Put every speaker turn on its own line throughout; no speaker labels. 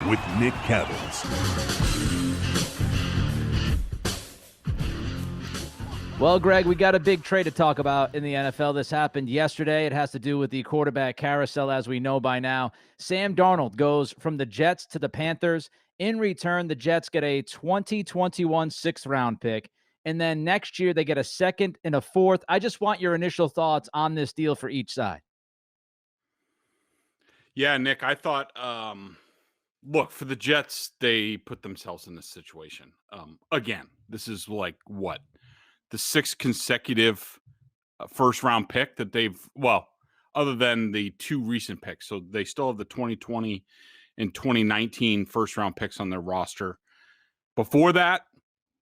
with Nick Cattles.
Well, Greg, we got a big trade to talk about in the NFL. This happened yesterday. It has to do with the quarterback carousel, as we know by now. Sam Darnold goes from the Jets to the Panthers. In return, the Jets get a 2021 sixth-round pick. And then next year, they get a second and a fourth. I just want your initial thoughts on this deal for each side.
Yeah, Nick, I thought, look, for the Jets, they put themselves in this situation. Again, this is like what? The sixth consecutive first-round pick that they've, well, other than the two recent picks. So they still have the 2020 and 2019 first-round picks on their roster. Before that,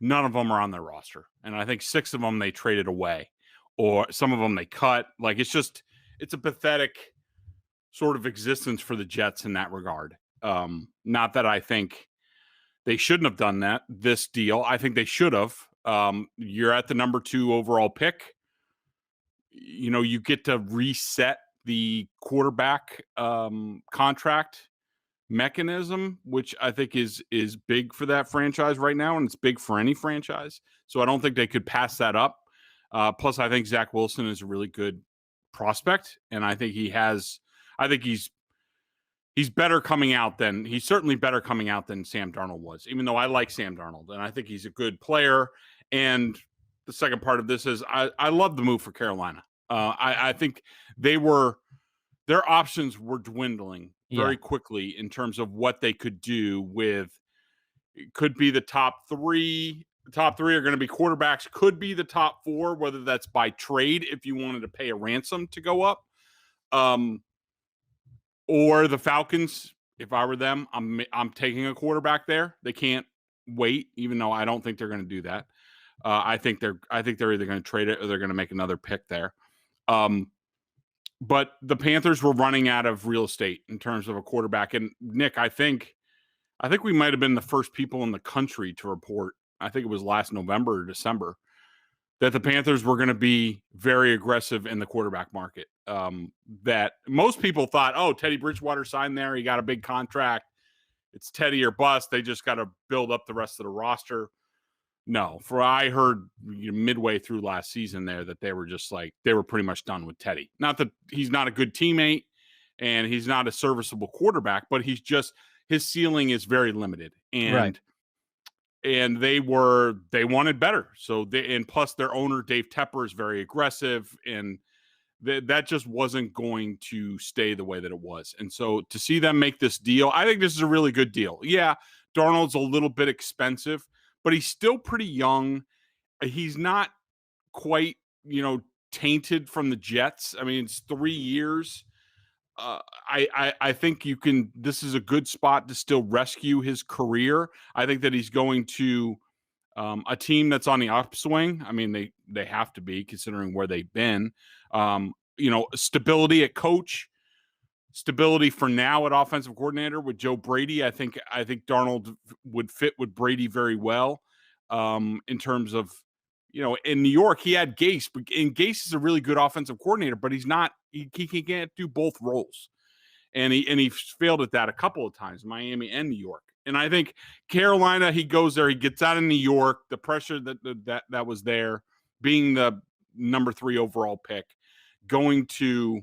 none of them are on their roster. And I think 6 of them they traded away, or some of them they cut. Like, it's a pathetic sort of existence for the Jets in that regard. Not that I think they shouldn't have done this deal. I think they should have. You're at the number 2 overall pick. You know, you get to reset the quarterback contract mechanism, which I think is big for that franchise right now, and it's big for any franchise. So I don't think they could pass that up. Plus, I think Zach Wilson is a really good prospect, and I think he's better coming out than he's certainly better coming out than Sam Darnold was, even though I like Sam Darnold and I think he's a good player. And the second part of this is I love the move for Carolina. I think their options were dwindling very quickly in terms of what they could do with. It could be the top 3. The top 3 are going to be quarterbacks. Could be the top 4, whether that's by trade if you wanted to pay a ransom to go up. Or the Falcons, if I were them, I'm taking a quarterback there. They can't wait, even though I don't think they're going to do that. I think they're either going to trade it or they're going to make another pick there. But the Panthers were running out of real estate in terms of a quarterback. And Nick, I think we might have been the first people in the country to report, I think it was last November or December, that the Panthers were going to be very aggressive in the quarterback market. That most people thought, oh, Teddy Bridgewater signed there. He got a big contract. It's Teddy or bust. They just got to build up the rest of the roster. No, I heard midway through last season there that they were just like, they were pretty much done with Teddy. Not that he's not a good teammate and he's not a serviceable quarterback, but his ceiling is very limited. And they wanted better. So and plus their owner, Dave Tepper, is very aggressive, and that just wasn't going to stay the way that it was. And so to see them make this deal, I think this is a really good deal. Yeah, Darnold's a little bit expensive, but he's still pretty young. He's not quite, tainted from the Jets. I mean, it's 3 years. I think this is a good spot to still rescue his career. I think that he's going to a team that's on the upswing. I mean, they have to be, considering where they've been. Stability at coach, stability for now at offensive coordinator with Joe Brady. I think Darnold would fit with Brady very well in terms of, in New York, he had Gase, and Gase is a really good offensive coordinator, but he's not, he can't do both roles. And he failed at that a couple of times, Miami and New York. And I think Carolina, he goes there, he gets out of New York, the pressure that was there, being the number 3 overall pick, going to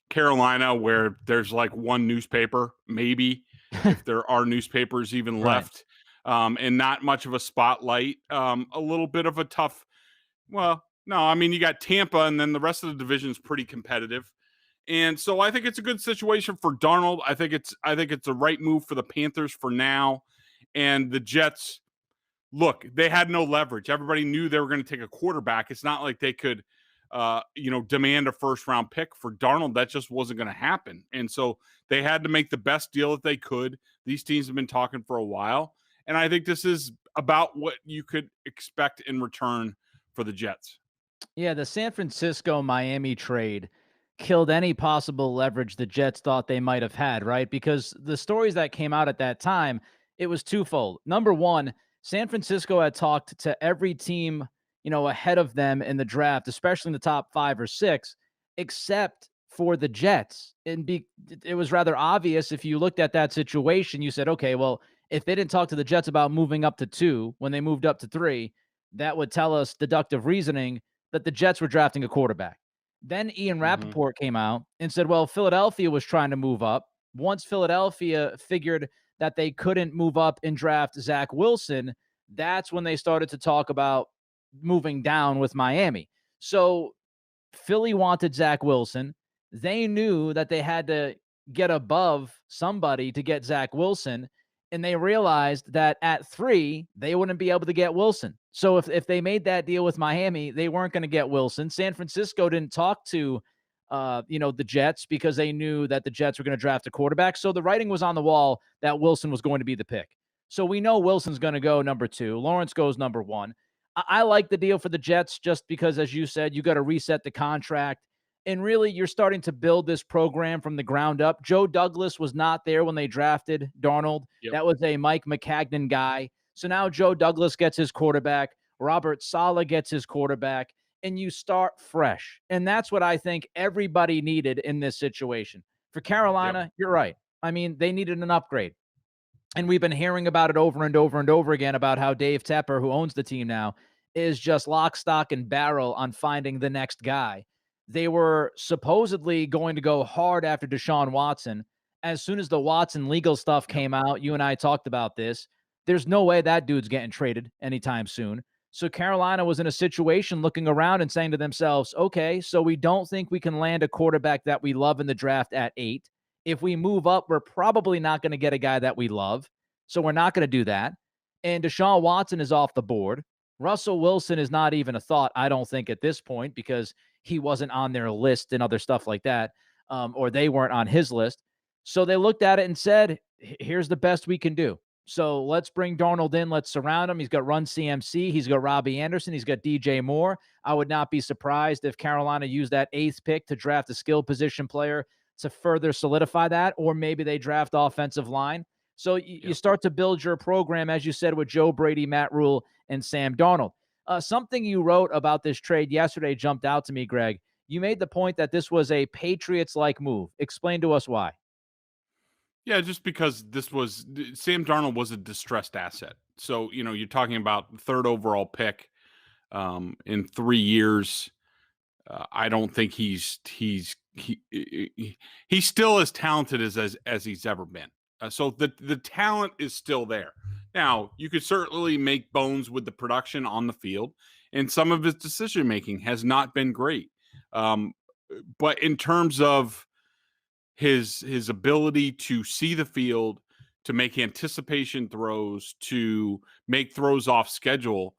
Carolina, where there's like one newspaper, maybe, if there are newspapers even left. And not much of a spotlight, a little bit of a tough, you got Tampa, and then the rest of the division is pretty competitive. And so I think it's a good situation for Darnold. I think it's the right move for the Panthers for now. And the Jets, look, they had no leverage. Everybody knew they were going to take a quarterback. It's not like they could, demand a first-round pick for Darnold. That just wasn't going to happen. And so they had to make the best deal that they could. These teams have been talking for a while. And I think this is about what you could expect in return for the Jets.
Yeah, the San Francisco-Miami trade killed any possible leverage the Jets thought they might have had, right? Because the stories that came out at that time, it was twofold. Number one, San Francisco had talked to every team, ahead of them in the draft, especially in the top 5 or 6, except for the Jets. It was rather obvious if you looked at that situation, you said, okay, well, if they didn't talk to the Jets about moving up to 2 when they moved up to 3, that would tell us deductive reasoning that the Jets were drafting a quarterback. Then Ian Rappaport came out and said, well, Philadelphia was trying to move up. Once Philadelphia figured that they couldn't move up and draft Zach Wilson, that's when they started to talk about moving down with Miami. So Philly wanted Zach Wilson. They knew that they had to get above somebody to get Zach Wilson, and they realized that at 3, they wouldn't be able to get Wilson. So if they made that deal with Miami, they weren't going to get Wilson. San Francisco didn't talk to the Jets because they knew that the Jets were going to draft a quarterback. So the writing was on the wall that Wilson was going to be the pick. So we know Wilson's going to go number 2. Lawrence goes number 1. I like the deal for the Jets just because, as you said, you got to reset the contract. And really, you're starting to build this program from the ground up. Joe Douglas was not there when they drafted Darnold. Yep. That was a Mike McCagnon guy. So now Joe Douglas gets his quarterback. Robert Saleh gets his quarterback. And you start fresh. And that's what I think everybody needed in this situation. For Carolina, You're right. I mean, they needed an upgrade. And we've been hearing about it over and over and over again about how Dave Tepper, who owns the team now, is just lock, stock, and barrel on finding the next guy. They were supposedly going to go hard after Deshaun Watson. As soon as the Watson legal stuff came out, you and I talked about this, there's no way that dude's getting traded anytime soon. So Carolina was in a situation looking around and saying to themselves, okay, so we don't think we can land a quarterback that we love in the draft at 8. If we move up, we're probably not going to get a guy that we love. So we're not going to do that. And Deshaun Watson is off the board. Russell Wilson is not even a thought, I don't think, at this point, because he wasn't on their list and other stuff like that, or they weren't on his list. So they looked at it and said, here's the best we can do. So let's bring Darnold in. Let's surround him. He's got Run CMC. He's got Robbie Anderson. He's got DJ Moore. I would not be surprised if Carolina used that 8th pick to draft a skill position player to further solidify that, or maybe they draft offensive line. So you start to build your program, as you said, with Joe Brady, Matt Rule, and Sam Darnold. Something you wrote about this trade yesterday jumped out to me, Greg. You made the point that this was a Patriots-like move. Explain to us why.
Yeah, just because Sam Darnold was a distressed asset. So, you're talking about 3rd overall pick in 3 years. I don't think he's still as talented as he's ever been. So the talent is still there. Now, you could certainly make bones with the production on the field, and some of his decision making has not been great. But in terms of his ability to see the field, to make anticipation throws, to make throws off schedule,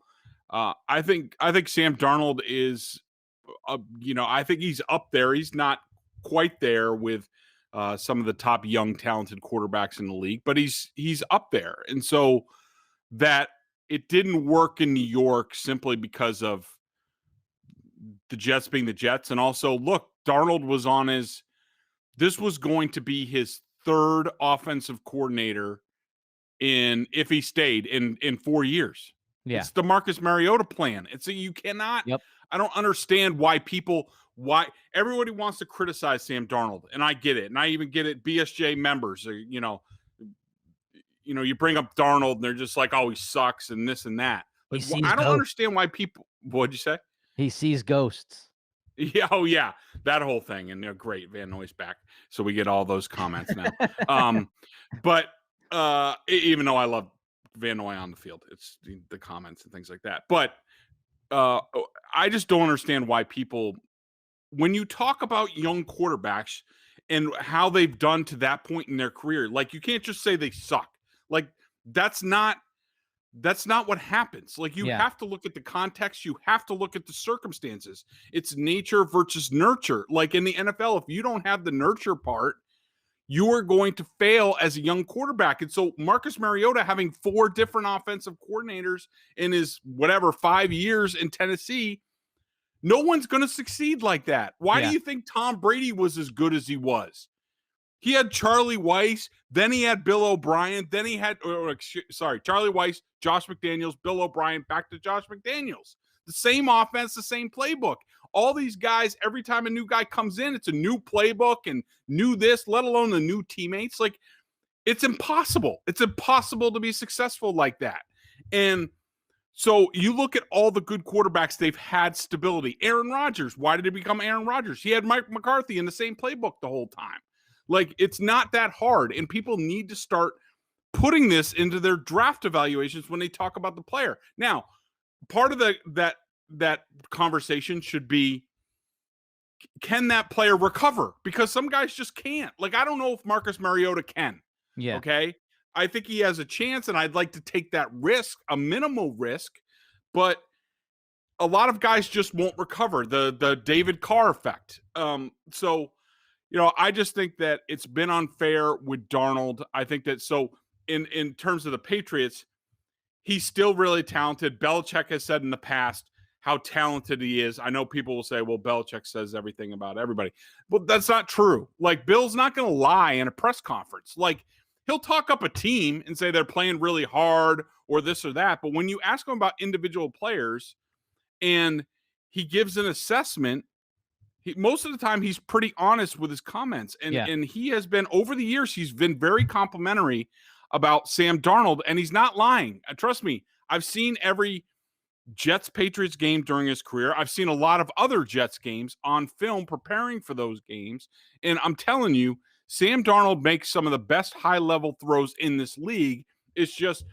I think Sam Darnold is, I think he's up there. He's not quite there with some of the top young talented quarterbacks in the league, but he's up there. And so that it didn't work in New York simply because of the Jets being the Jets. And also, look, Darnold was this was going to be his 3rd offensive coordinator if he stayed in 4 years. Yeah. It's the Marcus Mariota plan. You cannot, I don't understand why everybody wants to criticize Sam Darnold, and I get it. And I even get it. BSJ members, you bring up Darnold and they're just like, oh, he sucks and this and that. Like, I don't understand why people, what'd you say?
He sees ghosts.
Yeah. Oh yeah. That whole thing. And they're great. Van Noy's back. So we get all those comments now. But even though I love Van Noy on the field, it's the comments and things like that. But I just don't understand why people, when you talk about young quarterbacks and how they've done to that point in their career, like, you can't just say they suck. Like, that's not what happens. Like, you have to look at the context. You have to look at the circumstances. It's nature versus nurture. Like in the NFL, if you don't have the nurture part, you are going to fail as a young quarterback. And so Marcus Mariota having 4 different offensive coordinators in his 5 years in Tennessee, no one's going to succeed like that. Why do you think Tom Brady was as good as he was? He had Charlie Weiss, then he had Bill O'Brien, then he had, Charlie Weiss, Josh McDaniels, Bill O'Brien, back to Josh McDaniels. The same offense, the same playbook. all these guys, every time a new guy comes in, it's a new playbook and new this, let alone the new teammates. Like, it's impossible. It's impossible to be successful like that. And so you look at all the good quarterbacks, they've had stability. Aaron Rodgers, why did he become Aaron Rodgers? He had Mike McCarthy in the same playbook the whole time. Like, it's not that hard, and people need to start putting this into their draft evaluations when they talk about the player. Now, part of that conversation should be, can that player recover? Because some guys just can't. Like, I don't know if Marcus Mariota can.
Yeah.
Okay. I think he has a chance, and I'd like to take that risk, a minimal risk, but a lot of guys just won't recover. The David Carr effect. So, I just think that it's been unfair with Darnold. I think that in terms of the Patriots, he's still really talented. Belichick has said in the past how talented he is. I know people will say, well, Belichick says everything about everybody. But that's not true. Like, Bill's not going to lie in a press conference. Like, he'll talk up a team and say they're playing really hard or this or that. But when you ask him about individual players and he gives an assessment, most of the time he's pretty honest with his comments. And he has been, over the years, he's been very complimentary about Sam Darnold, and he's not lying. Trust me, I've seen every Jets-Patriots game during his career. I've seen a lot of other Jets games on film preparing for those games. And I'm telling you, Sam Darnold makes some of the best high-level throws in this league. It's just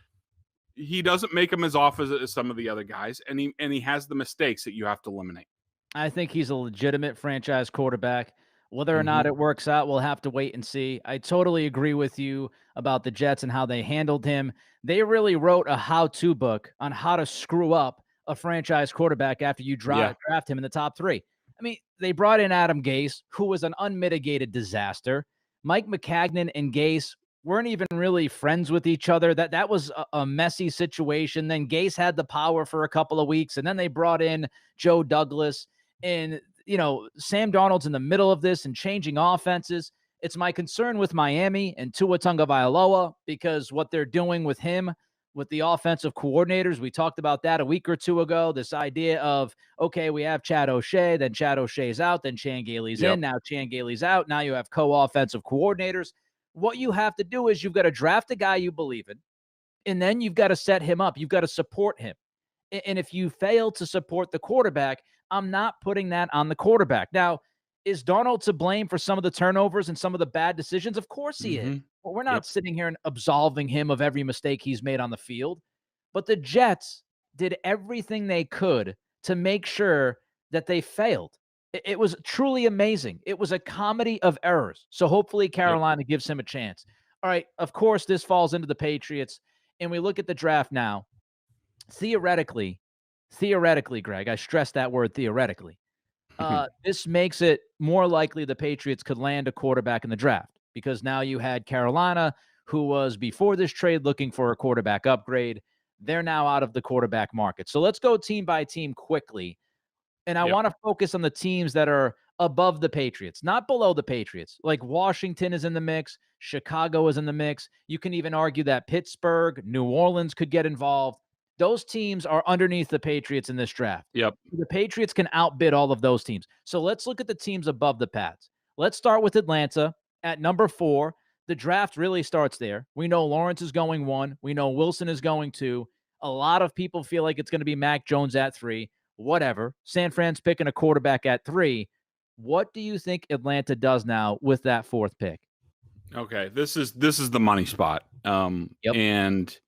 he doesn't make them as often as some of the other guys, and he has the mistakes that you have to eliminate.
I think he's a legitimate franchise quarterback. Whether or not it works out, we'll have to wait and see. I totally agree with you about the Jets and how they handled him. They really wrote a how-to book on how to screw up a franchise quarterback after you draft him in the top 3. I mean, they brought in Adam Gase, who was an unmitigated disaster. Mike McCagnon and Gase weren't even really friends with each other. That was a messy situation. Then Gase had the power for a couple of weeks, and then they brought in Joe Douglas. And, Sam Darnold's in the middle of this and changing offenses. It's my concern with Miami and Tua Tagovailoa, because what they're doing with him, with the offensive coordinators, we talked about that a week or two ago, this idea of, okay, we have Chad O'Shea, then Chad O'Shea's out, then Chan Gailey's in, now Chan Gailey's out, now you have co-offensive coordinators. What you have to do is you've got to draft a guy you believe in, and then you've got to set him up. You've got to support him. And if you fail to support the quarterback, I'm not putting that on the quarterback. Now, is Darnold to blame for some of the turnovers and some of the bad decisions? Of course he is. But we're not sitting here and absolving him of every mistake he's made on the field. But the Jets did everything they could to make sure that they failed. It was truly amazing. It was a comedy of errors. So hopefully Carolina gives him a chance. All right, of course, this falls into the Patriots, and we look at the draft now. Theoretically, Greg, I stress that word theoretically, this makes it more likely the Patriots could land a quarterback in the draft, because now you had Carolina, who was before this trade looking for a quarterback upgrade. They're now out of the quarterback market. So let's go team by team quickly. And I want to focus on the teams that are above the Patriots, not below the Patriots. Like Washington is in the mix. Chicago is in the mix. You can even argue that Pittsburgh, New Orleans could get involved. Those teams are underneath the Patriots in this draft.
Yep.
The Patriots can outbid all of those teams. So let's look at the teams above the Pats. Let's start with Atlanta at number 4. The draft really starts there. We know Lawrence is going 1. We know Wilson is going 2. A lot of people feel like it's going to be Mac Jones at 3. Whatever. San Fran's picking a quarterback at 3. What do you think Atlanta does now with that 4th pick?
Okay, this is the money spot. And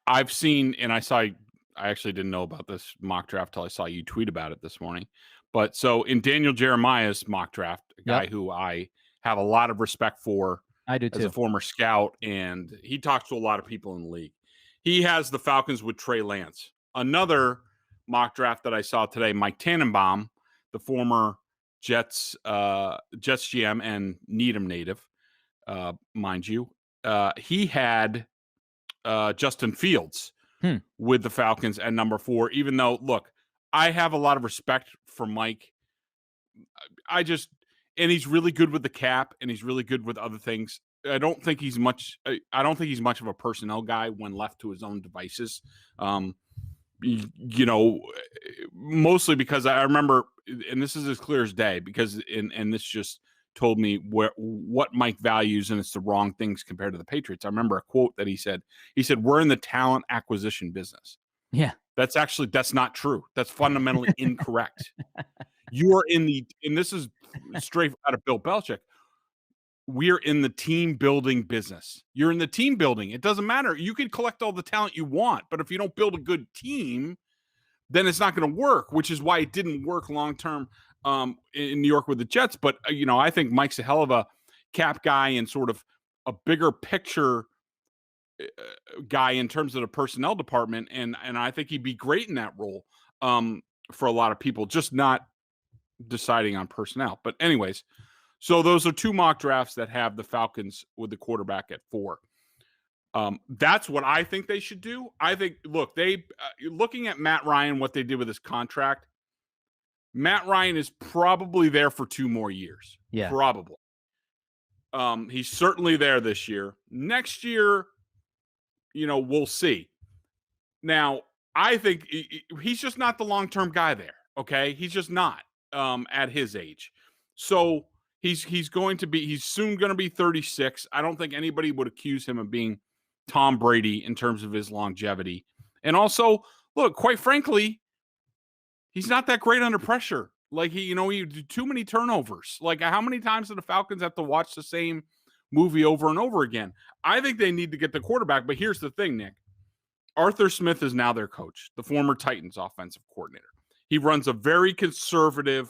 I've seen, and I actually didn't know about this mock draft till I saw you tweet about it this morning. But so in Daniel Jeremiah's mock draft, a guy who I have a lot of respect for,
I do too,
as a former scout, and he talks to a lot of people in the league. He has the Falcons with Trey Lance. Another mock draft that I saw today, Mike Tannenbaum, the former Jets GM and Needham native, mind you, he had Justin Fields with the Falcons at number 4, even though, look, I have a lot of respect for Mike. And he's really good with the cap, and he's really good with other things. I don't think he's much of a personnel guy when left to his own devices. you know, mostly because I remember, and this is as clear as day, because and this just told me what Mike values, and it's the wrong things compared to the Patriots. I remember a quote that he said, we're in the talent acquisition business.
Yeah.
That's not true. That's fundamentally incorrect. You are and this is straight out of Bill Belichick, we're in the team building business. You're in the team building. It doesn't matter. You can collect all the talent you want, but if you don't build a good team, then it's not going to work, which is why it didn't work long term in New York with the Jets. But, I think Mike's a hell of a cap guy and sort of a bigger picture guy in terms of the personnel department. And I think he'd be great in that role for a lot of people, just not deciding on personnel. But anyways, so those are two mock drafts that have the Falcons with the quarterback at 4. That's what I think they should do. I think, look, looking at Matt Ryan, what they did with his contract, Matt Ryan is probably there for 2 more years.
Yeah.
Probably. He's certainly there this year. Next year, we'll see. Now, I think he's just not the long-term guy there. Okay. He's just not at his age. So he's soon going to be 36. I don't think anybody would accuse him of being Tom Brady in terms of his longevity. And also, look, quite frankly, he's not that great under pressure. Like he did too many turnovers. Like, how many times do the Falcons have to watch the same movie over and over again? I think they need to get the quarterback, but here's the thing, Nick. Arthur Smith is now their coach, the former Titans offensive coordinator. He runs a very conservative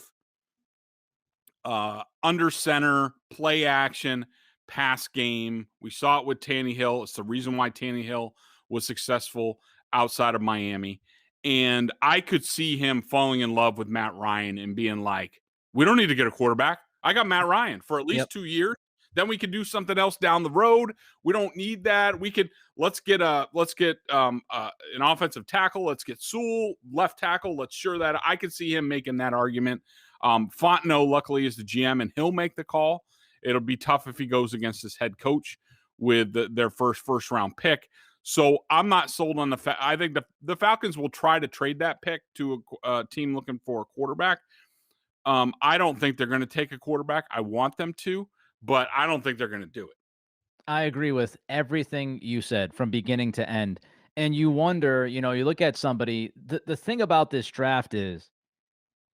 under center, play action, pass game. We saw it with Tannehill. It's the reason why Tannehill was successful outside of Miami. And I could see him falling in love with Matt Ryan and being like, we don't need to get a quarterback. I got Matt Ryan for at least 2 years. Then we could do something else down the road. We don't need that. Let's get an offensive tackle. Let's get Sewell left tackle. Let's sure that. I could see him making that argument. Fontenot, luckily, is the GM, and he'll make the call. It'll be tough if he goes against his head coach with their first round pick. So I'm not sold on the I think the Falcons will try to trade that pick to a team looking for a quarterback. I don't think they're going to take a quarterback. I want them to, but I don't think they're going to do it.
I agree with everything you said from beginning to end. And you wonder, you look at somebody, the thing about this draft is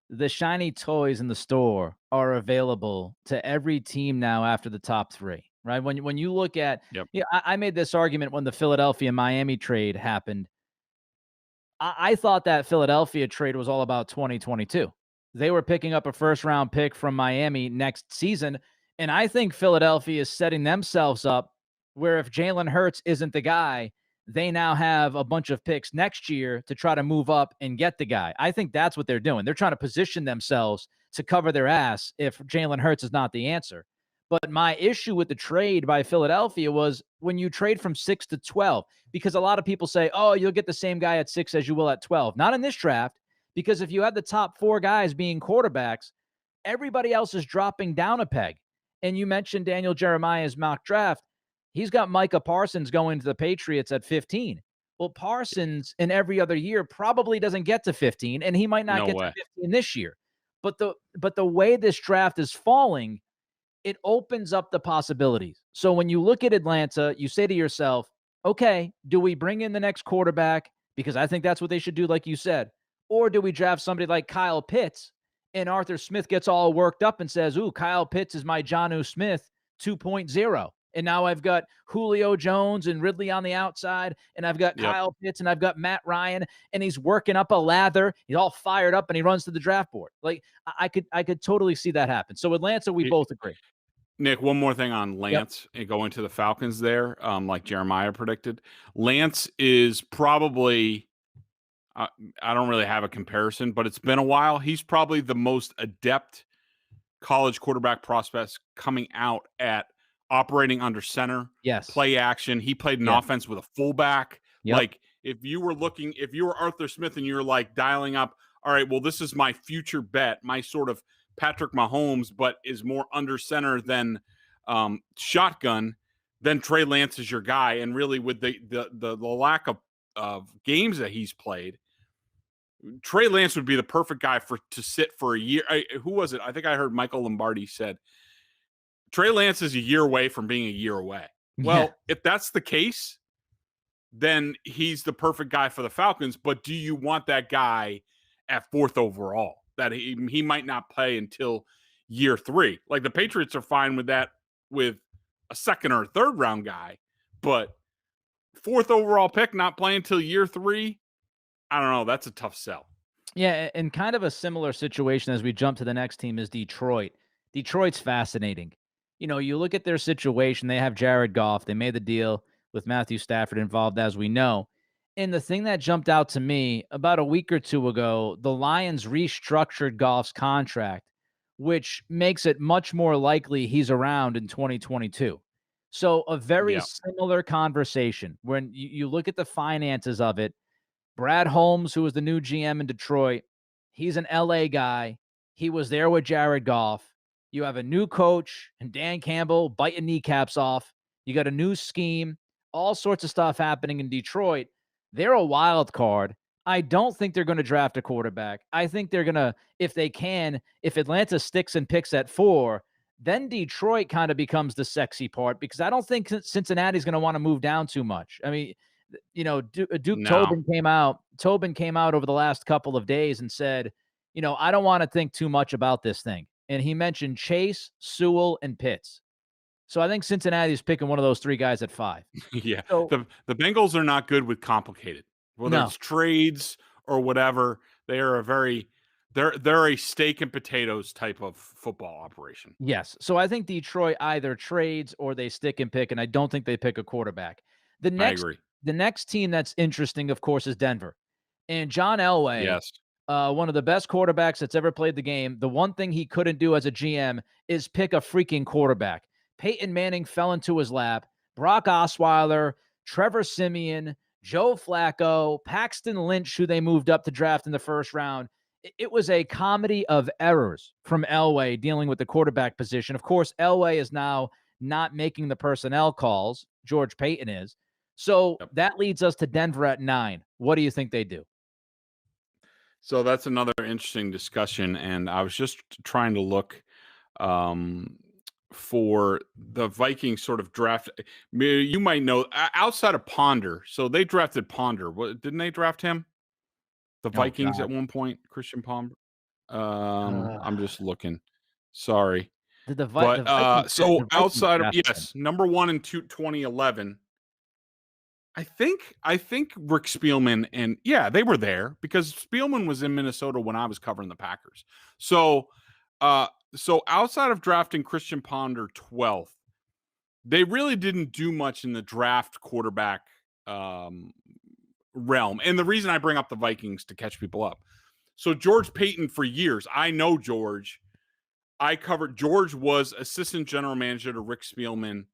the shiny toys in the store are available to every team now after the top 3. Right. When you look at, I made this argument when the Philadelphia-Miami trade happened. I thought that Philadelphia trade was all about 2022. They were picking up a first-round pick from Miami next season, and I think Philadelphia is setting themselves up where if Jalen Hurts isn't the guy, they now have a bunch of picks next year to try to move up and get the guy. I think that's what they're doing. They're trying to position themselves to cover their ass if Jalen Hurts is not the answer. But my issue with the trade by Philadelphia was when you trade from 6 to 12, because a lot of people say, oh, you'll get the same guy at 6 as you will at 12. Not in this draft, because if you have the top 4 guys being quarterbacks, everybody else is dropping down a peg. And you mentioned Daniel Jeremiah's mock draft. He's got Micah Parsons going to the Patriots at 15. Well, Parsons in every other year probably doesn't get to 15, and he might not get to 15 this year. But the way this draft is falling, it opens up the possibilities. So when you look at Atlanta, you say to yourself, okay, do we bring in the next quarterback? Because I think that's what they should do, like you said. Or do we draft somebody like Kyle Pitts and Arthur Smith gets all worked up and says, ooh, Kyle Pitts is my Jonnu Smith 2.0. And now I've got Julio Jones and Ridley on the outside, and I've got Kyle Pitts, and I've got Matt Ryan, and he's working up a lather. He's all fired up, and he runs to the draft board. Like, I could totally see that happen. So Atlanta, we both agree.
Nick, one more thing on Lance and going to the Falcons there, like Jeremiah predicted. Lance is probably I don't really have a comparison, but it's been a while. He's probably the most adept college quarterback prospects coming out at operating under center, play action. He played an offense with a fullback. Like if you were Arthur Smith and you were like dialing up, all right, well, this is my future bet, my sort of Patrick Mahomes, but is more under center than shotgun, then Trey Lance is your guy. And really with the lack of games that he's played, Trey Lance would be the perfect guy to sit for a year. Who was it? I think I heard Michael Lombardi said Trey Lance is a year away from being a year away.
Yeah.
Well, if that's the case, then he's the perfect guy for the Falcons. But do you want that guy at 4th overall? That he might not play until year 3. Like the Patriots are fine with that with a 2nd or 3rd round guy, but 4th overall pick not playing until year 3. I don't know. That's a tough sell.
Yeah, and kind of a similar situation as we jump to the next team is Detroit. Detroit's fascinating. You look at their situation, they have Jared Goff. They made the deal with Matthew Stafford involved, as we know. And the thing that jumped out to me about a week or two ago, the Lions restructured Goff's contract, which makes it much more likely he's around in 2022. So a very similar conversation when you look at the finances of it. Brad Holmes, who was the new GM in Detroit, he's an LA guy. He was there with Jared Goff. You have a new coach and Dan Campbell biting kneecaps off. You got a new scheme, all sorts of stuff happening in Detroit. They're a wild card. I don't think they're going to draft a quarterback. I think they're going to, if they can, if Atlanta sticks and picks at 4, then Detroit kind of becomes the sexy part because I don't think Cincinnati's going to want to move down too much. I mean, Duke Tobin came out. Tobin came out over the last couple of days and said, I don't want to think too much about this thing. And he mentioned Chase, Sewell, and Pitts. So I think Cincinnati's picking one of those 3 guys at 5.
Yeah.
So,
the Bengals are not good with complicated, whether it's trades or whatever. They are they're a steak and potatoes type of football operation.
Yes. So I think Detroit either trades or they stick and pick, and I don't think they pick a quarterback.
I agree.
The next team that's interesting, of course, is Denver. And John Elway,
Yes.
One of the best quarterbacks that's ever played the game, the one thing he couldn't do as a GM is pick a freaking quarterback. Peyton Manning fell into his lap. Brock Osweiler, Trevor Siemian, Joe Flacco, Paxton Lynch, who they moved up to draft in the 1st round. It was a comedy of errors from Elway dealing with the quarterback position. Of course, Elway is now not making the personnel calls. George Payton is. So that leads us to Denver at 9. What do you think they do?
So that's another interesting discussion. And I was just trying to look for the Vikings sort of draft. You might know outside of Ponder. So they drafted Ponder. Didn't they draft him? The Vikings at one point, Christian Ponder. I'm just looking. Sorry. So outside of number 1 in 2011. I think Rick Spielman and they were there because Spielman was in Minnesota when I was covering the Packers. So outside of drafting Christian Ponder 12th, they really didn't do much in the draft quarterback realm. And the reason I bring up the Vikings to catch people up. So George Payton for years, I know George. George was assistant general manager to Rick Spielman.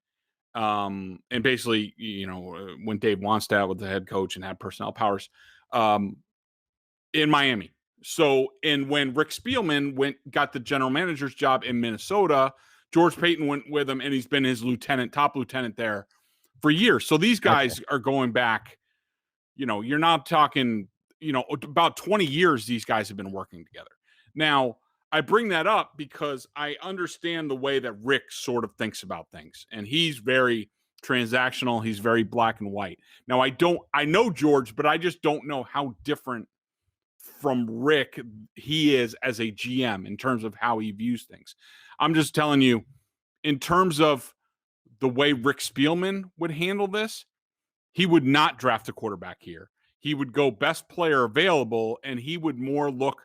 And basically, when Dave Wannstedt was the head coach and had personnel powers in Miami. So, and when Rick Spielman got the general manager's job in Minnesota, George Payton went with him, and he's been his top lieutenant there for years. So these guys are going back, you're not talking, about 20 years these guys have been working together. Now, I bring that up because I understand the way that Rick sort of thinks about things, and he's very transactional. He's very black and white. Now, I know George, but I just don't know how different from Rick he is as a GM in terms of how he views things. I'm just telling you, in terms of the way Rick Spielman would handle this, he would not draft a quarterback here. He would go best player available, and he would more look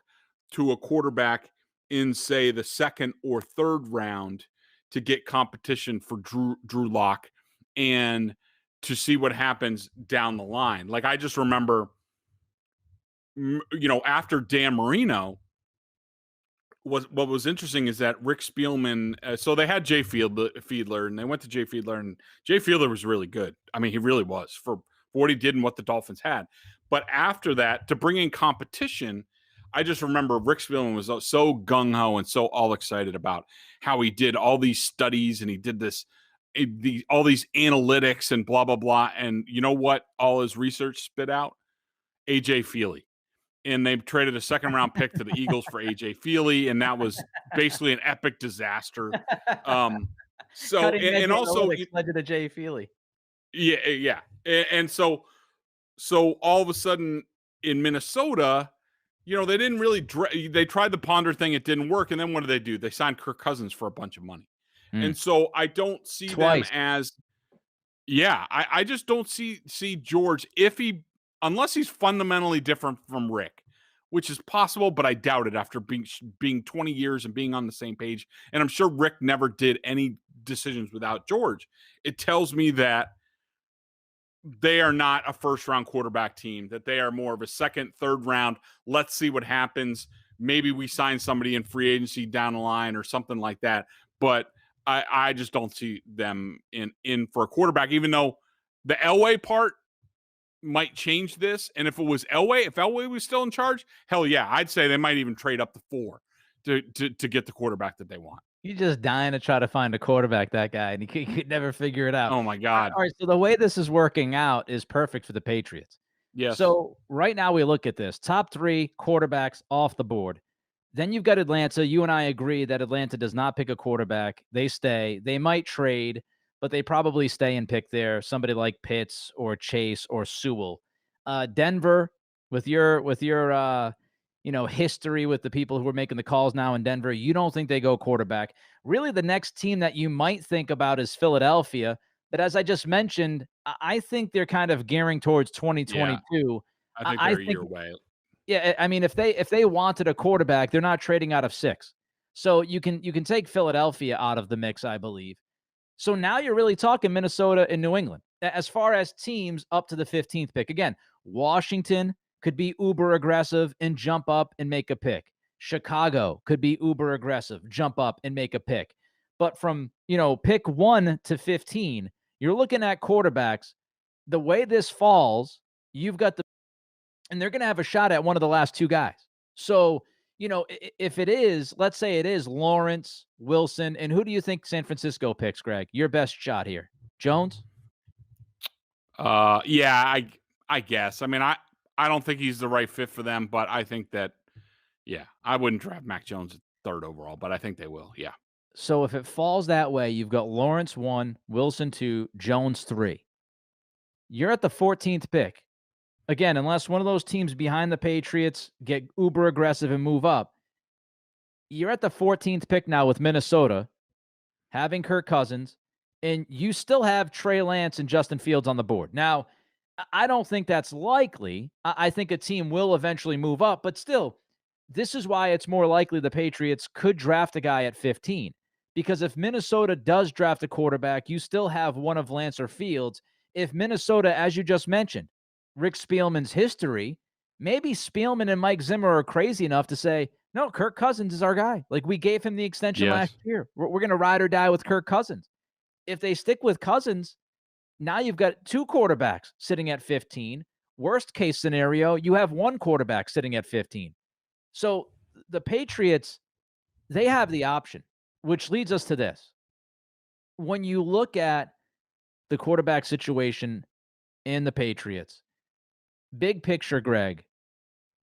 to a quarterback in, say, the 2nd or 3rd round to get competition for Drew Lock and to see what happens down the line. Like, I just remember, after Dan Marino, what was interesting is that Rick Spielman, so they had Jay Fiedler, and they went to Jay Fiedler, and Jay Fiedler was really good. I mean, he really was for what he did and what the Dolphins had. But after that, to bring in competition, I just remember Rick Spielman was so gung-ho and so all excited about how he did all these studies and he did all these analytics and blah, blah, blah. And you know what all his research spit out? A.J. Feely. and they traded a second-round pick to the Eagles for A.J. Feely, and that was basically an epic disaster. So
Cutting edge
and also,
analytics led to the Jay Feely.
yeah, and so all of a sudden in Minnesota, they didn't really they tried the Ponder thing, it didn't work, and then what do? They signed Kirk Cousins for a bunch of money.
Mm.
And so I don't see them
Twice.
as I just don't see George unless he's fundamentally different from Rick, which is possible, but I doubt it after being 20 years and being on the same page. And I'm sure Rick never did any decisions without George. It tells me that they are not a first-round quarterback team, that they are more of a second, third round. Let's see what happens. Maybe we sign somebody in free agency down the line or something like that. But I just don't see them in for a quarterback, even though the Elway part might change this. And if Elway was still in charge, hell yeah, I'd say they might even trade up to 4 to get the quarterback that they want.
You're just dying to try to find a quarterback, that guy, and he could never figure it out.
Oh my God.
All right, so the way this is working out is perfect for the Patriots.
Yes.
So right now we look at this. Top 3 quarterbacks off the board. Then you've got Atlanta. You and I agree that Atlanta does not pick a quarterback. They stay. They might trade, but they probably stay and pick there. Somebody like Pitts or Chase or Sewell. Denver, with your history with the people who are making the calls now in Denver, you don't think they go quarterback. Really, the next team that you might think about is Philadelphia. But as I just mentioned, I think they're kind of gearing towards 2022.
Yeah, I think they're a year away.
Yeah, I mean, if they wanted a quarterback, they're not trading out of 6. So you can take Philadelphia out of the mix, I believe. So now you're really talking Minnesota and New England. As far as teams up to the 15th pick, again, Washington could be uber aggressive and jump up and make a pick. Chicago could be uber aggressive, jump up and make a pick. But from, pick 1 to 15, you're looking at quarterbacks. The way this falls, you've got and they're going to have a shot at one of the last 2 guys. So, if it is, let's say it is Lawrence, Wilson, and who do you think San Francisco picks, Greg? Your best shot here. Jones?
Yeah, I guess. I mean, I don't think he's the right fit for them, but I think that, I wouldn't draft Mac Jones at 3rd overall, but I think they will. Yeah.
So if it falls that way, you've got Lawrence 1, Wilson 2, Jones 3. You're at the 14th pick. Again, unless one of those teams behind the Patriots get uber aggressive and move up, you're at the 14th pick now with Minnesota, having Kirk Cousins, and you still have Trey Lance and Justin Fields on the board. Now, I don't think that's likely. I think a team will eventually move up, but still, this is why it's more likely the Patriots could draft a guy at 15. Because if Minnesota does draft a quarterback, you still have one of Lance or Fields. If Minnesota, as you just mentioned, Rick Spielman's history, maybe Spielman and Mike Zimmer are crazy enough to say, no, Kirk Cousins is our guy. Like, we gave him the extension last year. We're going to ride or die with Kirk Cousins. If they stick with Cousins, now you've got 2 quarterbacks sitting at 15. Worst case scenario, you have 1 quarterback sitting at 15. So the Patriots, they have the option, which leads us to this. When you look at the quarterback situation in the Patriots, big picture, Greg,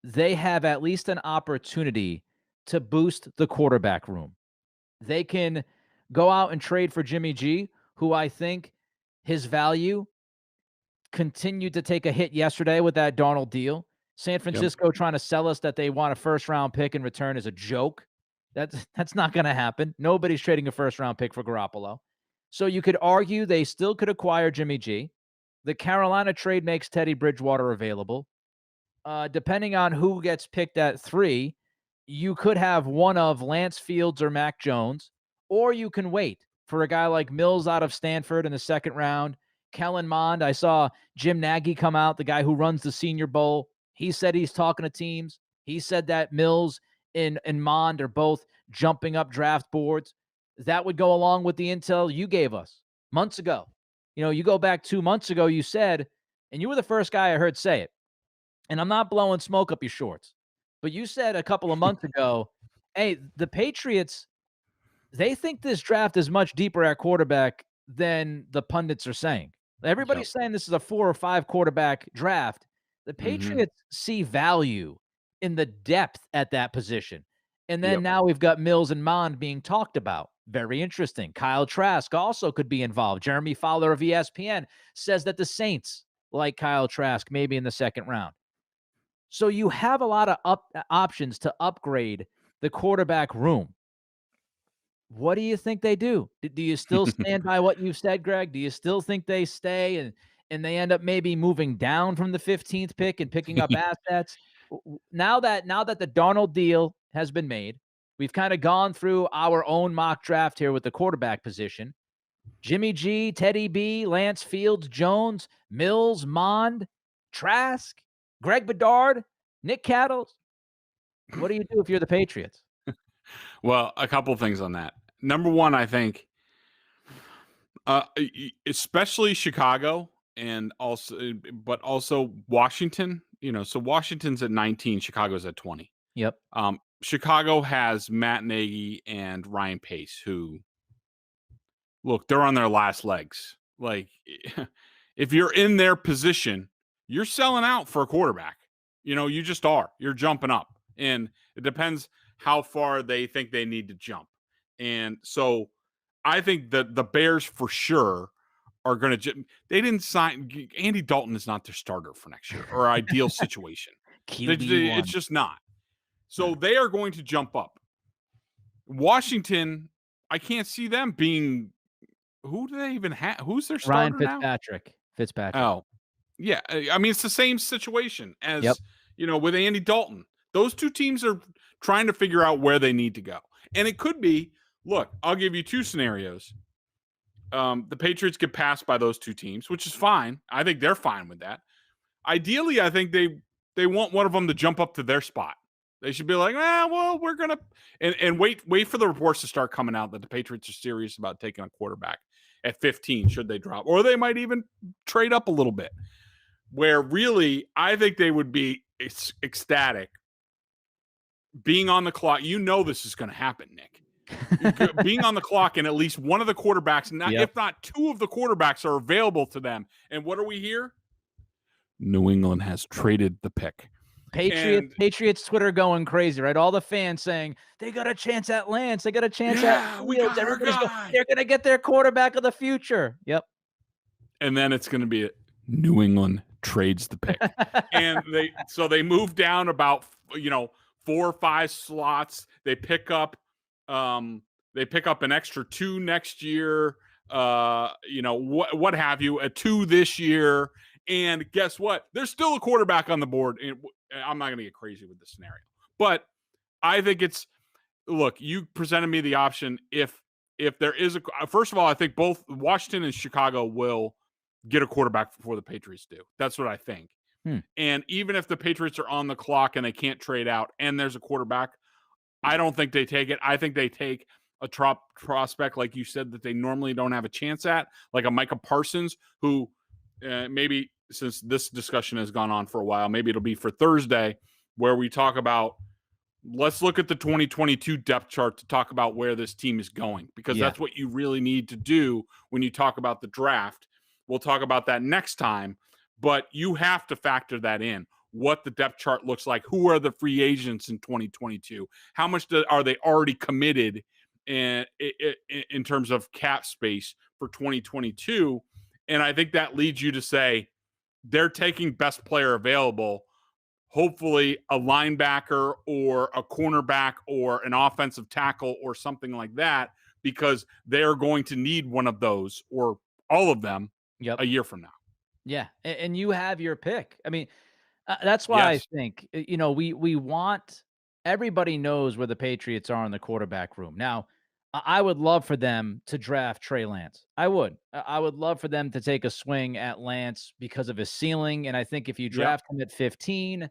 they have at least an opportunity to boost the quarterback room. They can go out and trade for Jimmy G, who I think his value continued to take a hit yesterday with that Darnold deal. San Francisco trying to sell us that they want a first-round pick in return is a joke. That's not going to happen. Nobody's trading a first-round pick for Garoppolo. So you could argue they still could acquire Jimmy G. The Carolina trade makes Teddy Bridgewater available. Depending on who gets picked at 3, you could have one of Lance Fields or Mac Jones, or you can wait for a guy like Mills out of Stanford in the 2nd round. Kellen Mond, I saw Jim Nagy come out, the guy who runs the Senior Bowl. He said he's talking to teams. He said that Mills and Mond are both jumping up draft boards. That would go along with the intel you gave us months ago. You go back 2 months ago, you said, and you were the first guy I heard say it, and I'm not blowing smoke up your shorts, but you said a couple of months ago, hey, the Patriots, they think this draft is much deeper at quarterback than the pundits are saying. Everybody's saying this is a 4 or 5 quarterback draft. The Patriots see value in the depth at that position. And then
Yep.
now we've got Mills and Mond being talked about. Very interesting. Kyle Trask also could be involved. Jeremy Fowler of ESPN says that the Saints like Kyle Trask maybe in the second round. So you have a lot of options to upgrade the quarterback room. What do you think they do? Do you still stand by what you've said, Greg? Do you still think they stay and they end up maybe moving down from the 15th pick and picking up assets? Now that the Darnold deal has been made, we've kind of gone through our own mock draft here with the quarterback position. Jimmy G, Teddy B, Lance Fields, Jones, Mills, Mond, Trask, Greg Bedard, Nick Cattles. What do you do if you're the Patriots?
Well, a couple things on that. Number one, I think, especially Chicago and but also Washington. So Washington's at 19, Chicago's at 20.
Yep.
Chicago has Matt Nagy and Ryan Pace, who, look, they're on their last legs. Like, if you're in their position, you're selling out for a quarterback. You just are. You're jumping up. And it depends how far they think they need to jump. And so I think that the Bears for sure are going to they didn't sign Andy Dalton is not their starter for next year or ideal situation. It's just not. So they are going to jump up. Washington, I can't see them being, who do they even have? Who's their starter
Ryan Fitzpatrick.
Oh, yeah. I mean, it's the same situation as, with Andy Dalton. Those two teams are trying to figure out where they need to go. And it could be, look, I'll give you two scenarios. The Patriots get passed by those two teams, which is fine. I think they're fine with that. Ideally, I think they want one of them to jump up to their spot. They should be like, well, we're going to – and wait for the reports to start coming out that the Patriots are serious about taking a quarterback at 15 should they drop. Or they might even trade up a little bit. Where really, I think they would be ecstatic being on the clock. This is going to happen, Nick. Being on the clock and at least one of the quarterbacks, if not two of the quarterbacks are available to them. And what are we here? New England has traded the pick.
Patriots Twitter going crazy, right? All the fans saying they got a chance at Lance, they got a chance at Fields. They're going to get their quarterback of the future. Yep.
And then it's going to be New England trades the pick. And they move down about 4 or 5 slots. They pick up an extra 2 next year. What have you, a 2 this year. And guess what? There's still a quarterback on the board. And I'm not going to get crazy with this scenario. But I think look, you presented me the option if there is first of all, I think both Washington and Chicago will get a quarterback before the Patriots do. That's what I think. And even if the Patriots are on the clock and they can't trade out and there's a quarterback, I don't think they take it. I think they take a top prospect, like you said, that they normally don't have a chance at, like a Micah Parsons, who maybe, since this discussion has gone on for a while, maybe it'll be for Thursday, where we talk about, let's look at the 2022 depth chart to talk about where this team is going, because that's what you really need to do when you talk about the draft. We'll talk about that next time, but you have to factor that in, what the depth chart looks like. Who are the free agents in 2022? How much are they already committed in terms of cap space for 2022? And I think that leads you to say they're taking best player available, hopefully a linebacker or a cornerback or an offensive tackle or something like that, because they're going to need one of those or all of them a year from now.
Yeah, and you have your pick. I mean, that's why I think, we want – everybody knows where the Patriots are in the quarterback room. Now, I would love for them to draft Trey Lance. I would. I would love for them to take a swing at Lance because of his ceiling, and I think if you draft him at 15,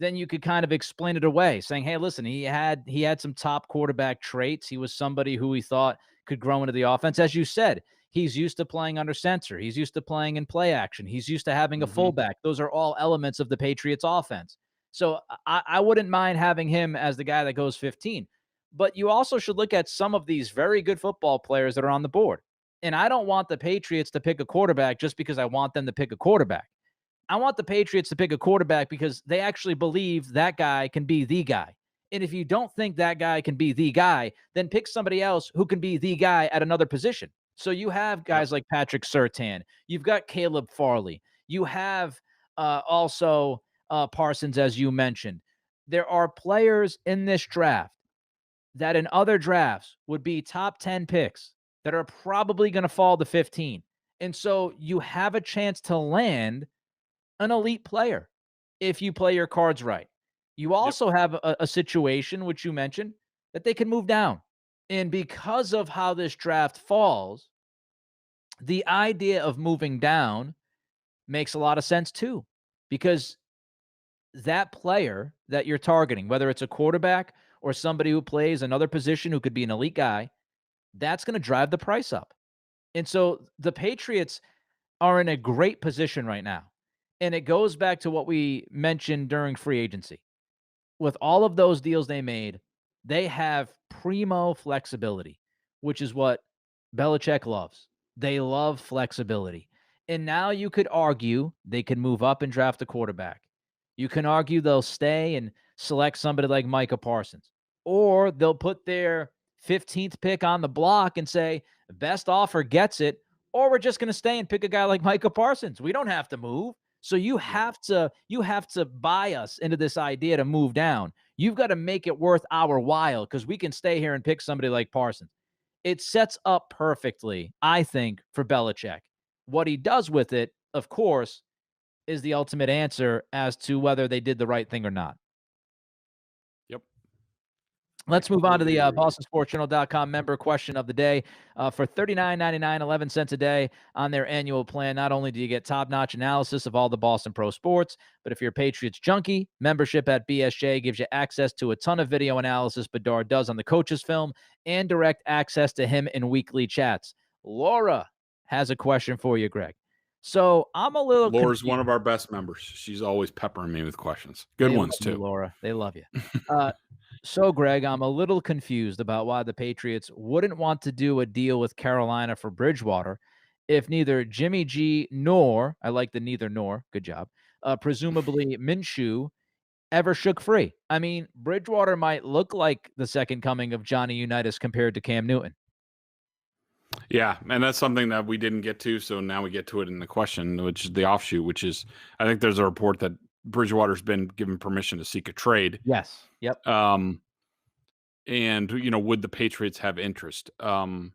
then you could kind of explain it away, saying, hey, listen, he had some top quarterback traits. He was somebody who we thought could grow into the offense. As you said, he's used to playing under center. He's used to playing in play action. He's used to having a fullback. Those are all elements of the Patriots offense. So I wouldn't mind having him as the guy that goes 15. But you also should look at some of these very good football players that are on the board. And I don't want the Patriots to pick a quarterback just because I want them to pick a quarterback. I want the Patriots to pick a quarterback because they actually believe that guy can be the guy. And if you don't think that guy can be the guy, then pick somebody else who can be the guy at another position. So you have
Yep.
guys like Patrick Surtain. You've got Caleb Farley. You have also Parsons, as you mentioned. There are players in this draft that in other drafts would be top 10 picks that are probably going to fall to 15. And so you have a chance to land an elite player if you play your cards right. You
Yep.
also have a situation, which you mentioned, that they can move down. And because of how this draft falls, the idea of moving down makes a lot of sense too, because that player that you're targeting, whether it's a quarterback or somebody who plays another position who could be an elite guy, that's going to drive the price up. And so the Patriots are in a great position right now. And it goes back to what we mentioned during free agency. With all of those deals they made, they have primo flexibility, which is what Belichick loves. They love flexibility. And now you could argue they could move up and draft a quarterback. You can argue they'll stay and select somebody like Micah Parsons, or they'll put their 15th pick on the block and say, best offer gets it, or we're just going to stay and pick a guy like Micah Parsons. We don't have to move. So you have to buy us into this idea to move down. You've got to make it worth our while because we can stay here and pick somebody like Parsons. It sets up perfectly, I think, for Belichick. What he does with it, of course, is the ultimate answer as to whether they did the right thing or not.
Yep.
Let's move on to the BostonSportsJournal.com member question of the day. For $39.99, 11 cents a day on their annual plan, not only do you get top-notch analysis of all the Boston pro sports, but if you're a Patriots junkie, membership at BSJ gives you access to a ton of video analysis Bedard does on the coach's film and direct access to him in weekly chats. Laura has a question for you, Greg. So I'm a little
Laura's
confused.
one of our best members. She's always peppering me with questions. Good
They
ones
love you,
too.
Laura. They love you. So, Greg, I'm a little confused about why the Patriots wouldn't want to do a deal with Carolina for Bridgewater if neither Jimmy G nor, I like the neither nor, good job, presumably Minshew ever shook free. I mean, Bridgewater might look like the second coming of Johnny Unitas compared to Cam Newton.
Yeah, and that's something that we didn't get to, so now we get to it in the question, which is the offshoot, which is I think there's a report that Bridgewater's been given permission to seek a trade.
Yes. Yep.
And would the Patriots have interest? I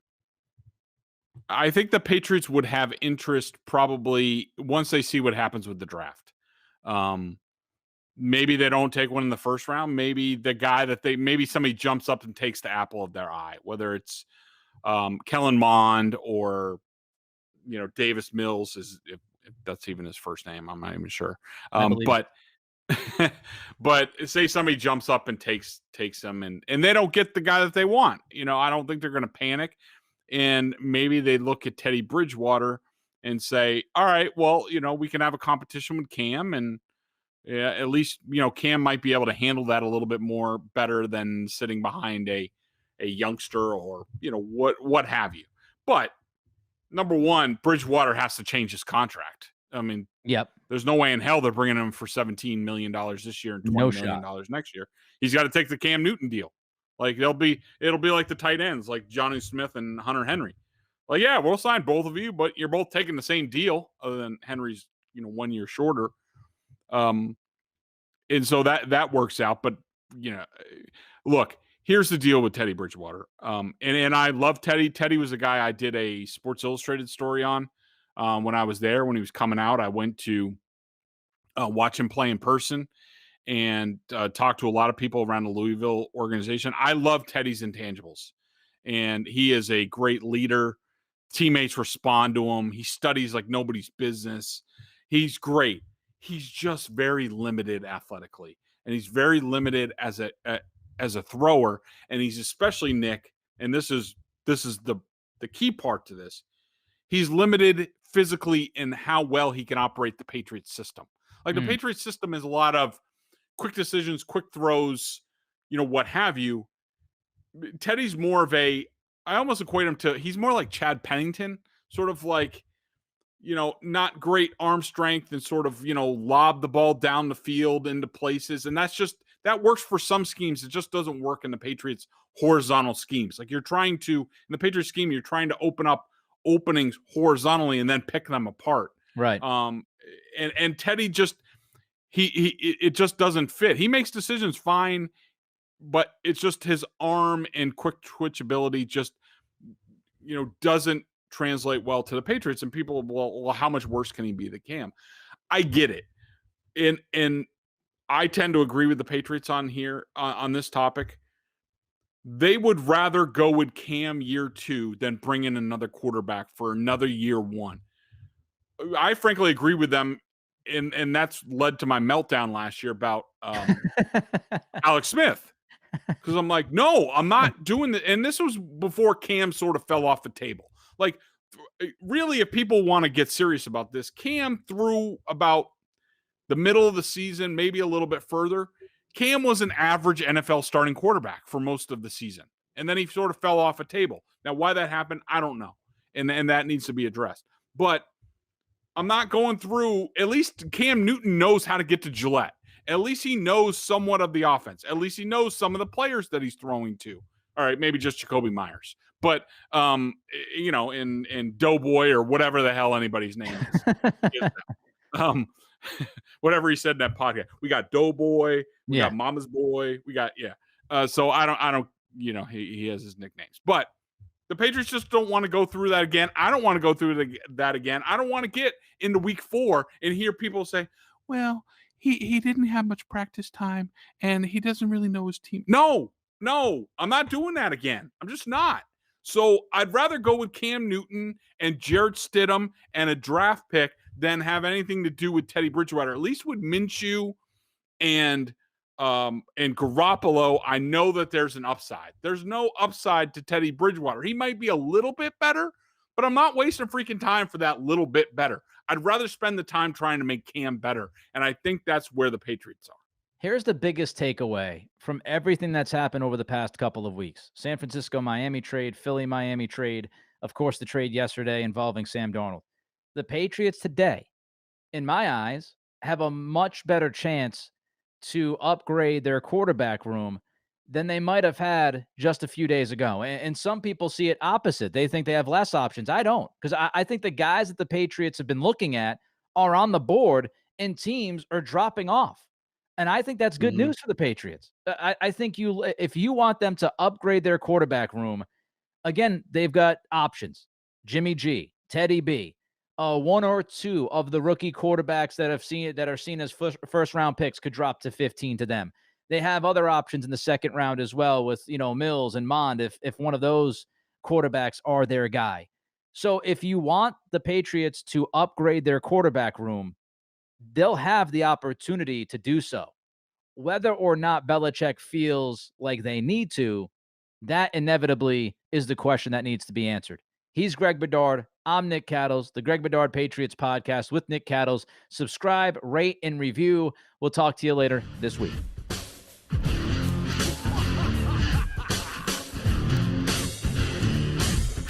think the Patriots would have interest probably once they see what happens with the draft. Maybe they don't take one in the first round. Maybe the guy that maybe somebody jumps up and takes the apple of their eye, whether it's Kellen Mond or Davis Mills, is if that's even his first name. I'm not even sure. But but say somebody jumps up and takes them and they don't get the guy that they want. I don't think they're going to panic. And maybe they look at Teddy Bridgewater and say, all right, well, we can have a competition with Cam, and at least, Cam might be able to handle that a little bit more better than sitting behind a youngster or, what have you. But number one, Bridgewater has to change his contract. I mean,
Yep.
There's no way in hell they're bringing him for $17 million this year and $20 million next year. He's got to take the Cam Newton deal. Like it'll be like the tight ends, like Johnny Smith and Hunter Henry. Like, yeah, we'll sign both of you, but you're both taking the same deal, other than Henry's, 1 year shorter. And so that works out. But look, here's the deal with Teddy Bridgewater. And I love Teddy. Teddy was a guy I did a Sports Illustrated story on when I was there. When he was coming out, I went to watch him play in person and talk to a lot of people around the Louisville organization. I love Teddy's intangibles, and he is a great leader. Teammates respond to him. He studies like nobody's business. He's great. He's just very limited athletically, and he's very limited as a thrower. And he's especially, Nick, and this is the key part to this. He's limited physically in how well he can operate the Patriots system. Like the Patriots system is a lot of quick decisions, quick throws, what have you. Teddy's more of I almost equate him to, he's more like Chad Pennington, sort of like not great arm strength and sort of, lob the ball down the field into places. And that works for some schemes. It just doesn't work in the Patriots horizontal schemes. Like in the Patriots scheme, you're trying to open up openings horizontally and then pick them apart.
Right.
And Teddy it just doesn't fit. He makes decisions fine, but it's just his arm and quick twitch ability just, doesn't translate well to the Patriots. And people, well, how much worse can he be than Cam? I get it. And I tend to agree with the Patriots on this topic. They would rather go with Cam year 2 than bring in another quarterback for another year 1. I frankly agree with them. And that's led to my meltdown last year about Alex Smith. Because I'm like, no, I'm not doing that. And this was before Cam sort of fell off the table. Like, really, if people want to get serious about this, Cam threw about the middle of the season, maybe a little bit further. Cam was an average NFL starting quarterback for most of the season. And then he sort of fell off a table. Now, why that happened, I don't know. And that needs to be addressed. But I'm not going through, at least Cam Newton knows how to get to Gillette. At least he knows somewhat of the offense. At least he knows some of the players that he's throwing to. All right, maybe just Jacoby Myers. But, in Doughboy or whatever the hell anybody's name is. Whatever he said in that podcast. We got Doughboy. We got Mama's Boy. We got, so I don't, he has his nicknames. But the Patriots just don't want to go through that again. I don't want to go through that again. I don't want to get into week 4 and hear people say, well, he didn't have much practice time and he doesn't really know his team. No, I'm not doing that again. I'm just not. So I'd rather go with Cam Newton and Jarrett Stidham and a draft pick than have anything to do with Teddy Bridgewater. At least with Minshew and Garoppolo, I know that there's an upside. There's no upside to Teddy Bridgewater. He might be a little bit better, but I'm not wasting freaking time for that little bit better. I'd rather spend the time trying to make Cam better, and I think that's where the Patriots are.
Here's the biggest takeaway from everything that's happened over the past couple of weeks. San Francisco-Miami trade, Philly-Miami trade, of course, the trade yesterday involving Sam Darnold. The Patriots today, in my eyes, have a much better chance to upgrade their quarterback room than they might have had just a few days ago. And some people see it opposite. They think they have less options. I don't, because I think the guys that the Patriots have been looking at are on the board and teams are dropping off. And I think that's good news for the Patriots. I think if you want them to upgrade their quarterback room, again, they've got options. Jimmy G, Teddy B, 1 or 2 of the rookie quarterbacks that are seen as first round picks could drop to 15 to them. They have other options in the second round as well with, Mills and Mond if one of those quarterbacks are their guy. So if you want the Patriots to upgrade their quarterback room, they'll have the opportunity to do so. Whether or not Belichick feels like they need to, that inevitably is the question that needs to be answered. He's Greg Bedard. I'm Nick Cattles, the Greg Bedard Patriots Podcast with Nick Cattles. Subscribe, rate, and review. We'll talk to you later this week.